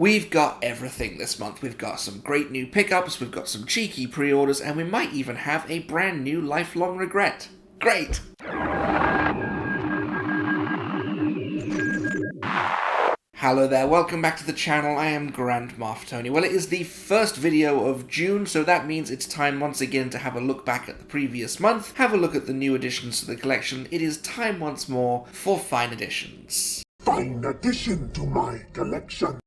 We've got everything this month. We've got some great new pickups, we've got some cheeky pre-orders, and we might even have a brand new lifelong regret. Great! Hello there, welcome back to the channel. I am Grand Moff Tony. Well, it is the first video of June, so that means it's time once again to have a look back at the previous month, have a look at the new additions to the collection. It is time once more for Fine Additions. Fine addition to my collection.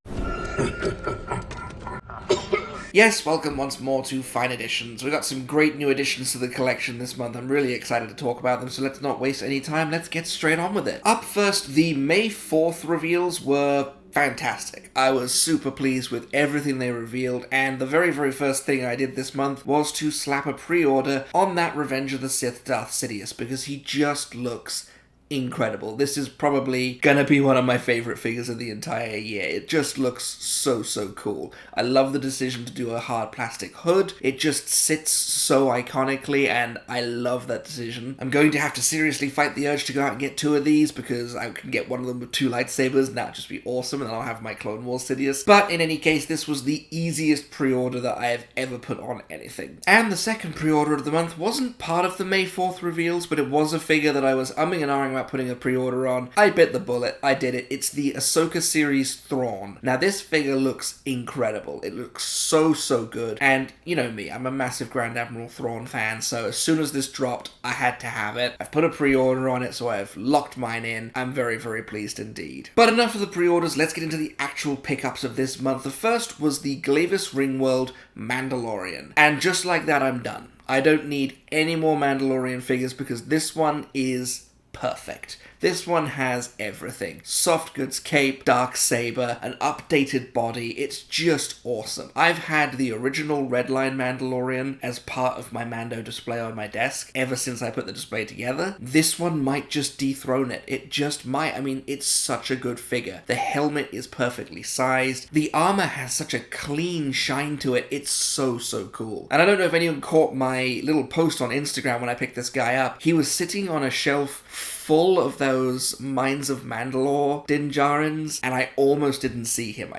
Yes, welcome once more to Fine Additions. We've got some great new additions to the collection this month. I'm really excited to talk about them, so let's not waste any time. Let's get straight on with it. Up first, the May 4th reveals were fantastic. I was super pleased with everything they revealed, and the very first thing I did this month was to slap a pre-order on that Revenge of the Sith Darth Sidious, because he just looks incredible. This is probably gonna be one of my favorite figures of the entire year. It just looks so cool. I love the decision to do a hard plastic hood. It just sits so iconically, and I love that decision. I'm going to have to seriously fight the urge to go out and get two of these, because I can get one of them with two lightsabers, and that would just be awesome, and then I'll have my Clone Wars Sidious. But in any case, this was the easiest pre-order that I have ever put on anything. And the second pre-order of the month wasn't part of the May 4th reveals, but it was a figure that I was umming and ahhing about putting a pre-order on. I bit the bullet. I did it. It's the Ahsoka series Thrawn. Now, this figure looks incredible. It looks so good. And you know me, I'm a massive Grand Admiral Thrawn fan, so as soon as this dropped, I had to have it. I've put a pre-order on it, so I've locked mine in. I'm very pleased indeed. But enough of the pre-orders. Let's get into the actual pickups of this month. The first was the Glavis Ringworld Mandalorian. And just like that, I'm done. I don't need any more Mandalorian figures, because this one is perfect. This one has everything. Soft goods cape, dark saber, an updated body. It's just awesome. I've had the original Redline Mandalorian as part of my Mando display on my desk ever since I put the display together. This one might just dethrone it. It just might. I mean, it's such a good figure. The helmet is perfectly sized. The armor has such a clean shine to it. It's so cool. And I don't know if anyone caught my little post on Instagram when I picked this guy up. He was sitting on a shelf full of those Mines of Mandalore Din Djarins, and I almost didn't see him.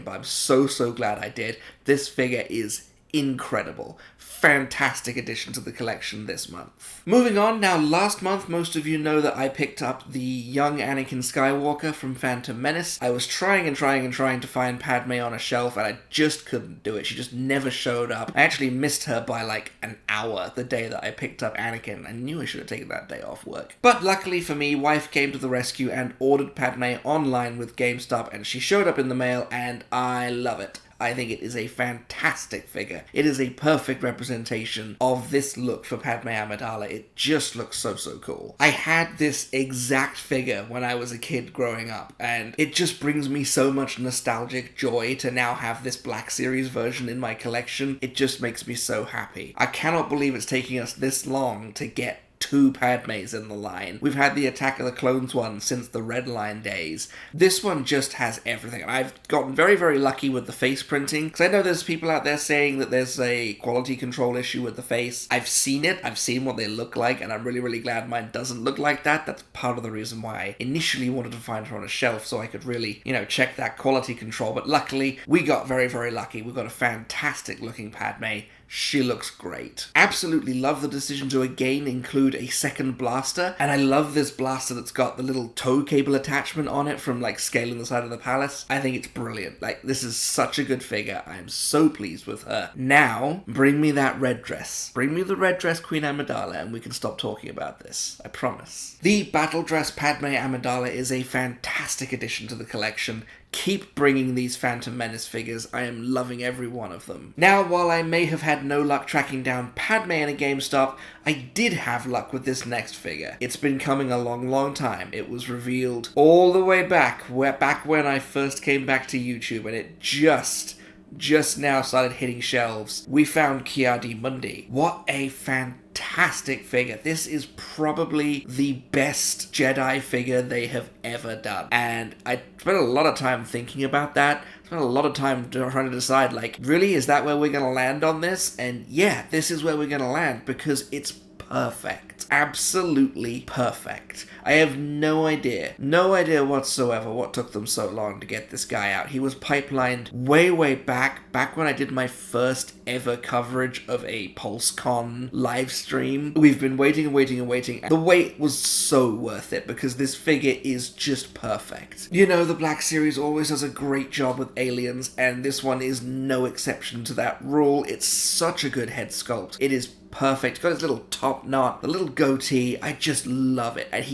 But I'm so glad I did. This figure is incredible. Fantastic addition to the collection this month. Moving on, now last month, most of you know that I picked up the young Anakin Skywalker from Phantom Menace. I was trying to find Padme on a shelf, and I just couldn't do it. She just never showed up. I actually missed her by like an hour the day that I picked up Anakin. I knew I should have taken that day off work. But luckily for me, wife came to the rescue and ordered Padme online with GameStop, and she showed up in the mail, and I love it. I think it is a fantastic figure. It is a perfect representation of this look for Padme Amidala. It just looks so cool. I had this exact figure when I was a kid growing up, and it just brings me so much nostalgic joy to now have this Black Series version in my collection. It just makes me so happy. I cannot believe it's taking us this long to get two Padmes in the line. We've had the Attack of the Clones one since the Red Line days. This one just has everything. And I've gotten very lucky with the face printing, because I know there's people out there saying that there's a quality control issue with the face. I've seen it. I've seen what they look like, and I'm really glad mine doesn't look like that. That's part of the reason why I initially wanted to find her on a shelf, so I could really, check that quality control. But luckily, we got very lucky. We got a fantastic looking Padme. She looks great. Absolutely love the decision to again include a second blaster, and I love this blaster that's got the little tow cable attachment on it from like scaling the side of the palace. I think it's brilliant. Like, this is such a good figure. I am so pleased with her. Now, bring me that red dress. Bring me the red dress Queen Amidala, and we can stop talking about this. I promise. The battle dress Padme Amidala is a fantastic addition to the collection. Keep bringing these Phantom Menace figures. I am loving every one of them. Now, while I may have had no luck tracking down Padme in a GameStop, I did have luck with this next figure. It's been coming a long time. It was revealed all the way back when I first came back to YouTube, and it just now started hitting shelves. We found Ki-Adi-Mundi. What a fantastic figure. This is probably the best Jedi figure they have ever done. And I spent a lot of time thinking about that. Spent a lot of time trying to decide, like, really, is that where we're going to land on this? And yeah, this is where we're going to land, because it's perfect. Absolutely perfect. I have no idea whatsoever what took them so long to get this guy out. He was pipelined way back when I did my first ever coverage of a PulseCon live stream. We've been waiting. The wait was so worth it because this figure is just perfect. You know, the Black Series always does a great job with aliens, and this one is no exception to that rule. It's such a good head sculpt. It is perfect. Got his little top knot, the little goatee. I just love it. And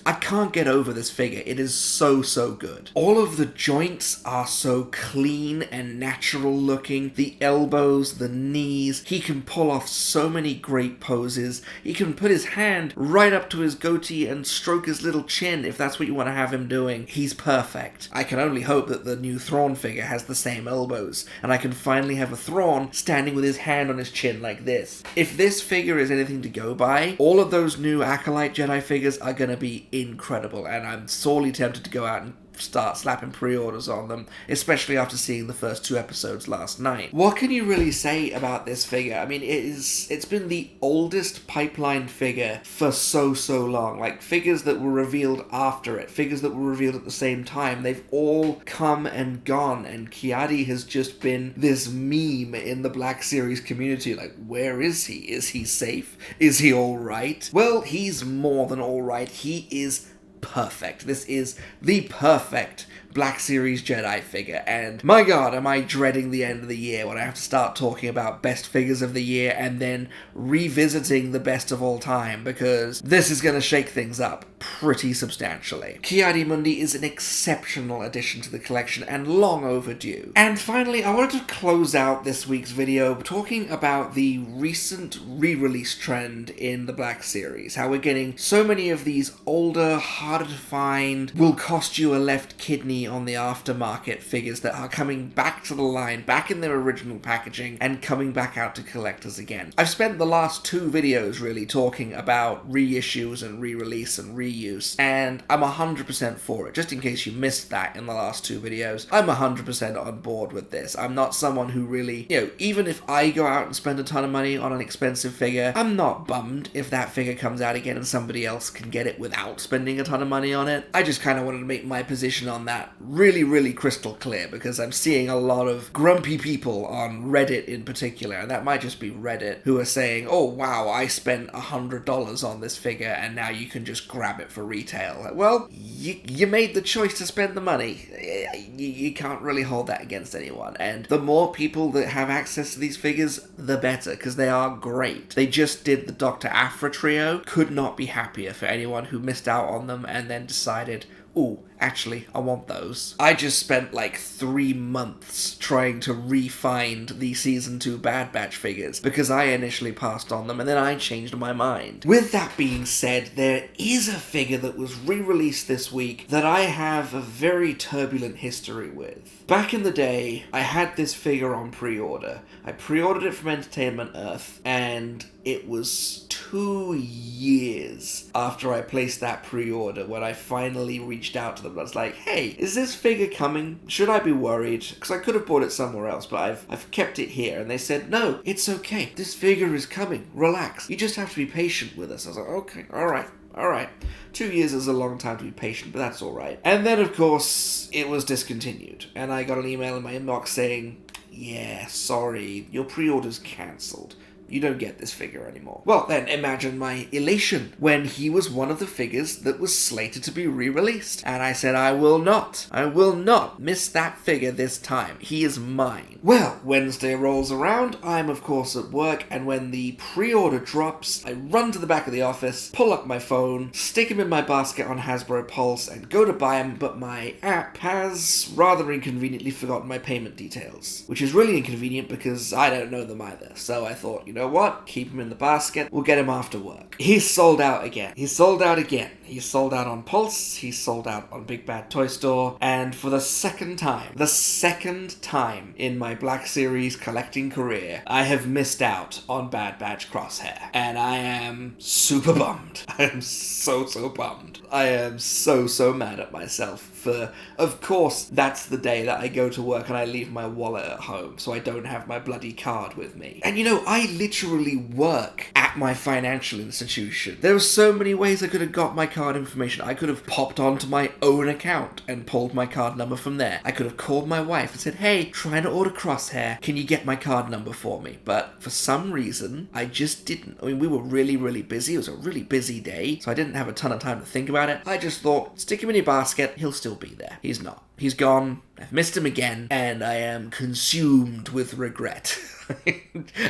I can't get over this figure. It is so good. All of the joints are so clean and natural looking. The elbows, the knees. He can pull off so many great poses. He can put his hand right up to his goatee and stroke his little chin if that's what you want to have him doing. He's perfect. I can only hope that the new Thrawn figure has the same elbows, and I can finally have a Thrawn standing with his hand on his chin like this. If this figure is anything to go by, all of those new Acolyte Jedi figures are going to be incredible, and I'm sorely tempted to go out and start slapping pre-orders on them, especially after seeing the first 2 episodes last night. What can you really say about this figure? I mean, it's been the oldest pipeline figure for so long. Like, figures that were revealed after it, figures that were revealed at the same time, they've all come and gone, and Ki-Adi has just been this meme in the Black Series community. Like, where is he? Is he safe? Is he alright? Well, he's more than alright. He is perfect. This is the perfect Black Series Jedi figure, and my god, am I dreading the end of the year when I have to start talking about best figures of the year and then revisiting the best of all time, because this is going to shake things up pretty substantially. Ki-Adi-Mundi is an exceptional addition to the collection and long overdue. And finally, I wanted to close out this week's video talking about the recent re-release trend in the Black Series. How we're getting so many of these older, harder to find, will cost you a left kidney on the aftermarket figures that are coming back to the line, back in their original packaging, and coming back out to collectors again. I've spent the last 2 videos really talking about reissues and re-release and reuse, and I'm 100% for it. Just in case you missed that in the last 2 videos, I'm 100% on board with this. I'm not someone who really, even if I go out and spend a ton of money on an expensive figure, I'm not bummed if that figure comes out again and somebody else can get it without spending a ton of money on it. I just kind of wanted to make my position on that really crystal clear, because I'm seeing a lot of grumpy people on Reddit in particular, and that might just be Reddit, who are saying, oh wow, I spent $100 on this figure and now you can just grab it for retail. Like, well, you made the choice to spend the money. You can't really hold that against anyone, and the more people that have access to these figures, the better, because they are great. They just did the Dr. Aphra trio. Could not be happier for anyone who missed out on them and then decided, ooh, actually, I want those. I just spent like 3 months trying to re-find the Season 2 Bad Batch figures because I initially passed on them and then I changed my mind. With that being said, there is a figure that was re-released this week that I have a very turbulent history with. Back in the day, I had this figure on pre-order. I pre-ordered it from Entertainment Earth, and it was 2 years after I placed that pre-order when I finally reached out to them. I was like, hey, is this figure coming? Should I be worried? Because I could have bought it somewhere else, but I've kept it here. And they said, no, it's okay. This figure is coming. Relax. You just have to be patient with us. I was like, okay, all right. 2 years is a long time to be patient, but that's all right. And then, of course, it was discontinued. And I got an email in my inbox saying, yeah, sorry, your pre-order's cancelled. You don't get this figure anymore. Well, then imagine my elation when he was one of the figures that was slated to be re-released. And I said, I will not miss that figure this time. He is mine. Well, Wednesday rolls around. I'm, of course, at work. And when the pre-order drops, I run to the back of the office, pull up my phone, stick him in my basket on Hasbro Pulse, and go to buy him. But my app has rather inconveniently forgotten my payment details, which is really inconvenient because I don't know them either. So I thought, you know what? Keep him in the basket. We'll get him after work. He's sold out again. He's sold out on Pulse. He's sold out on Big Bad Toy Store. And for the second time in my Black Series collecting career, I have missed out on Bad Batch Crosshair. And I am super bummed. I am so bummed. I am so mad at myself for, of course, that's the day that I go to work and I leave my wallet at home, so I don't have my bloody card with me. And I literally work at my financial institution. There are so many ways I could have got my card information. I could have popped onto my own account and pulled my card number from there. I could have called my wife and said, hey, trying to order Crosshair, can you get my card number for me? But for some reason, I just didn't. I mean, we were really, really busy. It was a really busy day, so I didn't have a ton of time to think about it. I just thought, stick him in your basket, he'll still be there. He's not. He's gone. I've missed him again, and I am consumed with regret.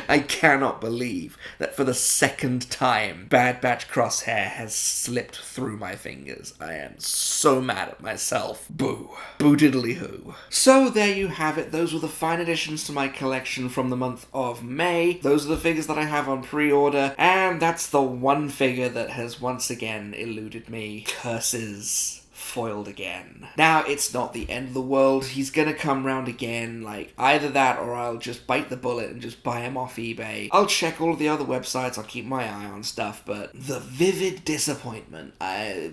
I cannot believe that for the second time, Bad Batch Crosshair has slipped through my fingers. I am so mad at myself. Boo. Boo diddly hoo. So there you have it. Those were the fine additions to my collection from the month of May. Those are the figures that I have on pre-order, and that's the one figure that has once again eluded me. Curses. Foiled again. Now, it's not the end of the world. He's gonna come round again. Like, either that or I'll just bite the bullet and just buy him off eBay. I'll check all of the other websites. I'll keep my eye on stuff, but the vivid disappointment. I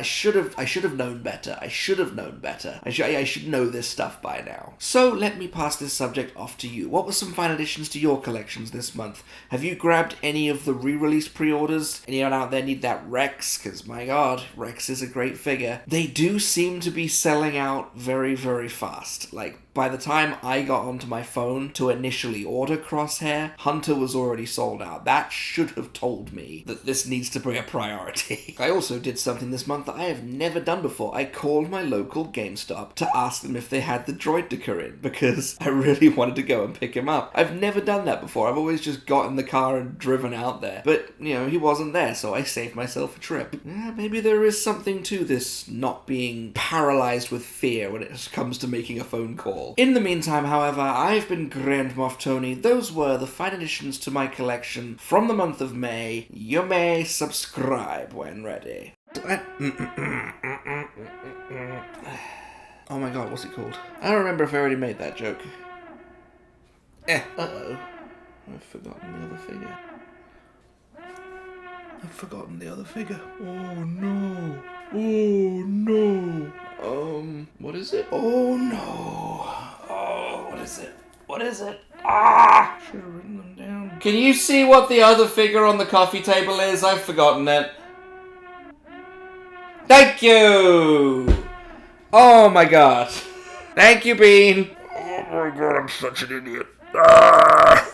should have known better. I should have known better. I should know this stuff by now. So let me pass this subject off to you. What were some fine additions to your collections this month? Have you grabbed any of the re-release pre-orders? Anyone out there need that Rex? Because my god, Rex is a great figure. They do seem to be selling out very, very fast. Like, by the time I got onto my phone to initially order Crosshair, Hunter was already sold out. That should have told me that this needs to be a priority. I also did something this month that I have never done before. I called my local GameStop to ask them if they had the Droideka in, because I really wanted to go and pick him up. I've never done that before. I've always just got in the car and driven out there. But, he wasn't there, so I saved myself a trip. Yeah, maybe there is something to this not being paralyzed with fear when it comes to making a phone call. In the meantime, however, I've been Grand Moff Tony. Those were the fine additions to my collection from the month of May. You may subscribe when ready. Oh my god, what's it called? I don't remember if I already made that joke. Uh-oh. I've forgotten the other figure. Oh no. Oh no. What is it? Oh no. Oh, what is it? Ah! Should have written them down. Can you see what the other figure on the coffee table is? I've forgotten it. Thank you! Oh my god. Thank you, Bean. Oh my god, I'm such an idiot. Ah!